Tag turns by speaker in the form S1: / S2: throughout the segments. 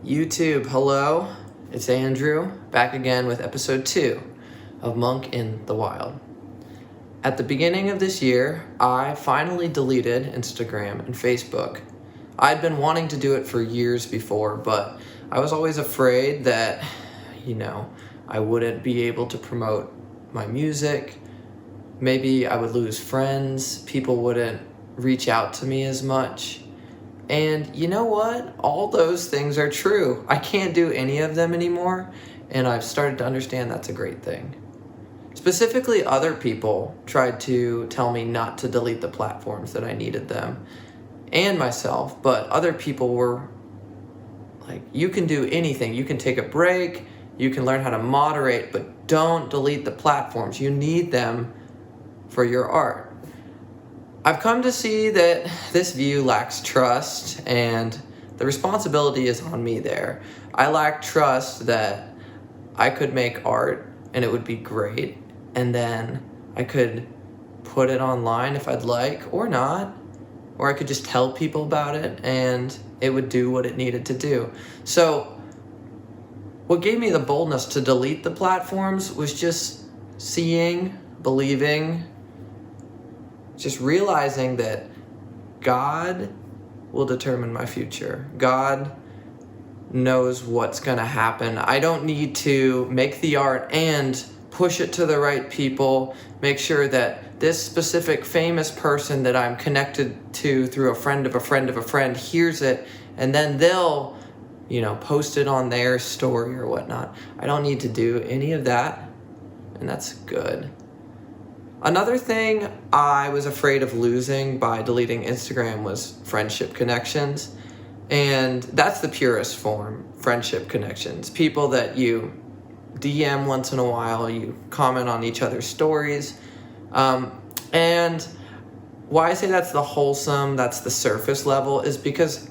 S1: YouTube, hello, it's Andrew, back again with episode 2 of Monk in the Wild. At the beginning of this year, I finally deleted Instagram and Facebook. I'd been wanting to do it for years before, but I was always afraid that, I wouldn't be able to promote my music. Maybe I would lose friends, people wouldn't reach out to me as much. And you know what? All those things are true. I can't do any of them anymore, and I've started to understand that's a great thing. Specifically, other people tried to tell me not to delete the platforms that I needed them, and myself, but other people were like, you can do anything. You can take a break, you can learn how to moderate, but don't delete the platforms. You need them for your art. I've come to see that this view lacks trust, and the responsibility is on me there. I lack trust that I could make art and it would be great, and then I could put it online if I'd like, or not, or I could just tell people about it and it would do what it needed to do. So what gave me the boldness to delete the platforms was just seeing, believing, just realizing that God will determine my future. God knows what's going to happen. I don't need to make the art and push it to the right people, make sure that this specific famous person that I'm connected to through a friend of a friend of a friend hears it, and then they'll, post it on their story or whatnot. I don't need to do any of that, and that's good. Another thing I was afraid of losing by deleting Instagram was friendship connections. And that's the purest form, friendship connections. People that you DM once in a while, you comment on each other's stories. And why I say that's the wholesome, that's the surface level, is because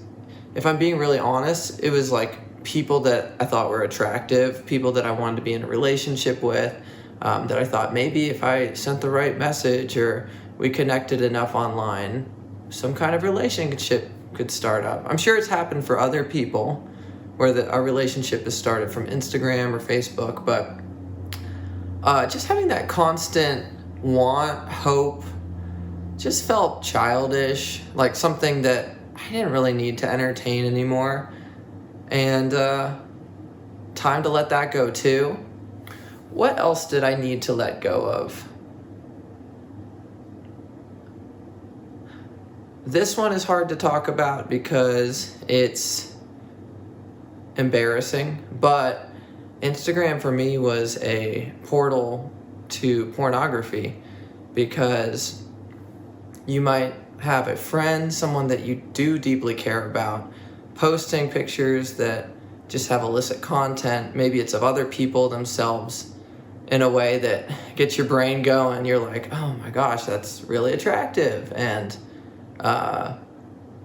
S1: if I'm being really honest, it was like people that I thought were attractive, people that I wanted to be in a relationship with, that I thought maybe if I sent the right message or we connected enough online, some kind of relationship could start up. I'm sure it's happened for other people where a relationship is started from Instagram or Facebook, but just having that constant want, hope, just felt childish, like something that I didn't really need to entertain anymore. And time to let that go too. What else did I need to let go of? This one is hard to talk about because it's embarrassing, but Instagram for me was a portal to pornography, because you might have a friend, someone that you do deeply care about, posting pictures that just have illicit content. Maybe it's of other people themselves, in a way that gets your brain going. You're like, oh my gosh, that's really attractive. And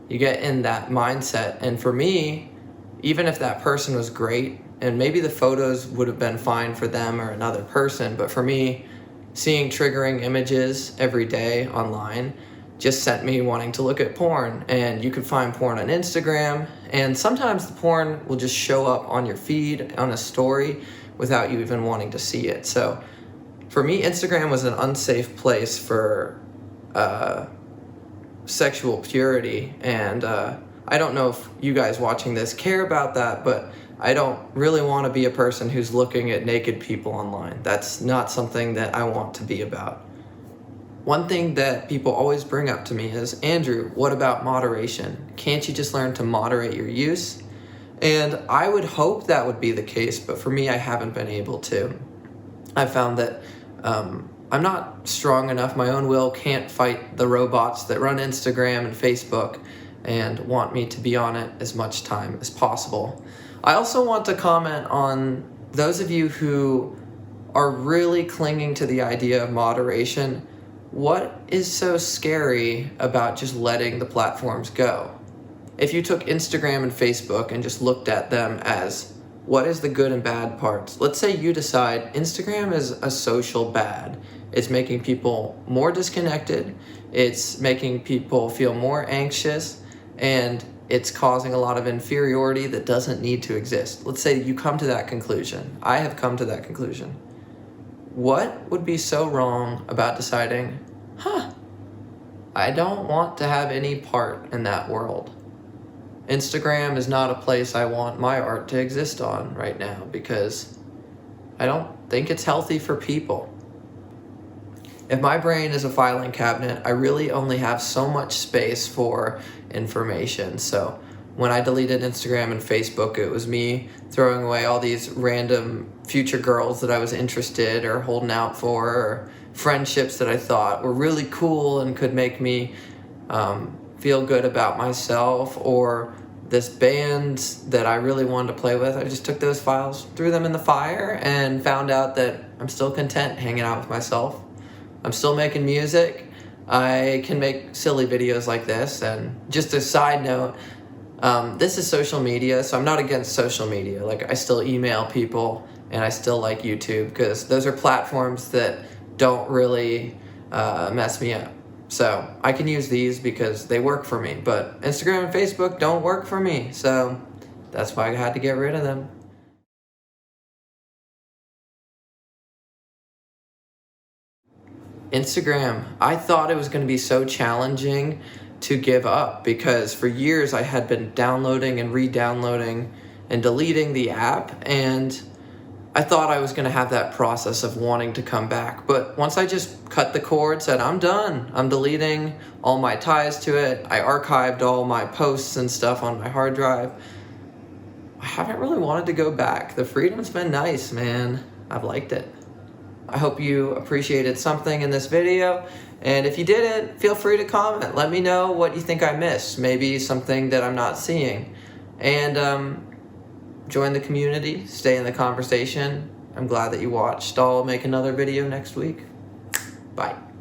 S1: you get in that mindset. And for me, even if that person was great, and maybe the photos would have been fine for them or another person, but for me, seeing triggering images every day online just sent me wanting to look at porn. And you could find porn on Instagram, and sometimes the porn will just show up on your feed, on a story, without you even wanting to see it. So for me, Instagram was an unsafe place for sexual purity. And I don't know if you guys watching this care about that, but I don't really want to be a person who's looking at naked people online. That's not something that I want to be about. One thing that people always bring up to me is, Andrew, what about moderation? Can't you just learn to moderate your use? And I would hope that would be the case, but for me, I haven't been able to. I found that I'm not strong enough. My own will can't fight the robots that run Instagram and Facebook and want me to be on it as much time as possible. I also want to comment on those of you who are really clinging to the idea of moderation. What is so scary about just letting the platforms go? If you took Instagram and Facebook and just looked at them as what is the good and bad parts? Let's say you decide Instagram is a social bad. It's making people more disconnected. It's making people feel more anxious. And it's causing a lot of inferiority that doesn't need to exist. Let's say you come to that conclusion. I have come to that conclusion. What would be so wrong about deciding, I don't want to have any part in that world? Instagram is not a place I want my art to exist on right now because I don't think it's healthy for people. If my brain is a filing cabinet, I really only have so much space for information. So when I deleted Instagram and Facebook, it was me throwing away all these random future girls that I was interested or holding out for, or friendships that I thought were really cool and could make me feel good about myself, or this band that I really wanted to play with. I just took those files, threw them in the fire, and found out that I'm still content hanging out with myself. I'm still making music. I can make silly videos like this. And just a side note, this is social media, so I'm not against social media. Like, I still email people, and I still like YouTube, because those are platforms that don't really mess me up. So I can use these because they work for me, but Instagram and Facebook don't work for me. So that's why I had to get rid of them. Instagram, I thought it was going to be so challenging to give up, because for years I had been downloading and re-downloading and deleting the app, and I thought I was going to have that process of wanting to come back. But once I just cut the cord, said, I'm done. I'm deleting all my ties to it. I archived all my posts and stuff on my hard drive. I haven't really wanted to go back. The freedom's been nice, man. I've liked it. I hope you appreciated something in this video. And if you didn't, feel free to comment. Let me know what you think I missed. Maybe something that I'm not seeing. And join the community, stay in the conversation. I'm glad that you watched. I'll make another video next week. Bye.